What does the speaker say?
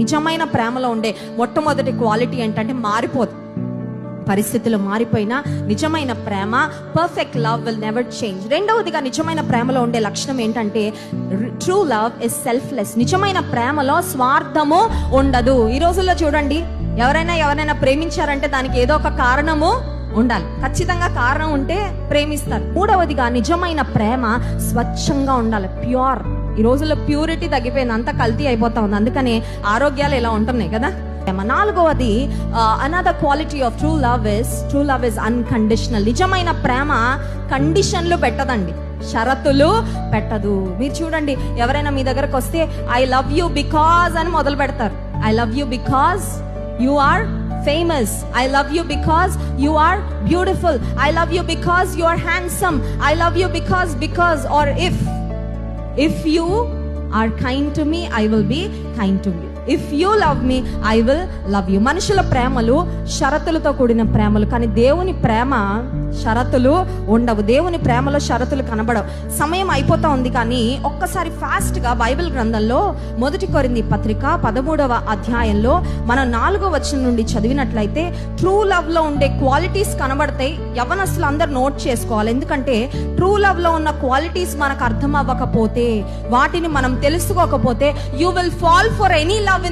నిజమైన ప్రేమలో ఉండే మొట్టమొదటి క్వాలిటీ ఏంటంటే మారిపోదు. పరిస్థితులు మారిపోయినా నిజమైన ప్రేమ, perfect love will never change. రెండవదిగా నిజమైన ప్రేమలో ఉండే లక్షణం ఏంటంటే ట్రూ లవ్ ఇస్ సెల్ఫ్లెస్. నిజమైన ప్రేమలో స్వార్థము ఉండదు. ఈ రోజుల్లో చూడండి, ఎవరైనా ప్రేమించారంటే దానికి ఏదో ఒక కారణము ఉండాలి. ఖచ్చితంగా కారణం ఉంటే ప్రేమిస్తారు. మూడవదిగా నిజమైన ప్రేమ స్వచ్ఛంగా ఉండాలి, ప్యూర్. ఈ రోజుల్లో ప్యూరిటీ తగ్గిపోయింది, అంతా కల్తీ అయిపోతా ఉంది. అందుకని ఆరోగ్యాలు ఇలా ఉంటున్నాయి కదా. నాలుగవది, another quality of true love is unconditional. నిజమైన ప్రేమ కండిషన్లు పెట్టదండి, షరతులు పెట్టదు. మీరు చూడండి, ఎవరైనా మీ దగ్గరకు వస్తే ఐ లవ్ యూ బికాజ్ అని మొదలు పెడతారు. I love you because you are famous. I love you because you are beautiful. I love you because you are handsome. I love you because or if you are kind to me, I will be kind to you. If you love me, I will love you. మనుషుల ప్రేమలు షరతులతో కూడిన ప్రేమలు, కానీ దేవుని ప్రేమ షరతులు ఉండవు. దేవుని ప్రేమలో షరతులు కనబడవు. సమయం అయిపోతా ఉంది, కానీ ఒక్కసారి ఫాస్ట్ గా బైబిల్ గ్రంథంలో 1 కొరింథీ పత్రిక 13వ అధ్యాయంలో మనం 4వ వచనం నుండి చదివినట్లయితే ట్రూ లవ్ లో ఉండే క్వాలిటీస్ కనబడతాయి. యవ్వనస్తులు అందరూ నోట్ చేసుకోవాలి, ఎందుకంటే ట్రూ లవ్ లో ఉన్న క్వాలిటీస్ మనకు అర్థం అవ్వకపోతే, వాటిని మనం తెలుసుకోకపోతే, you will fall for any love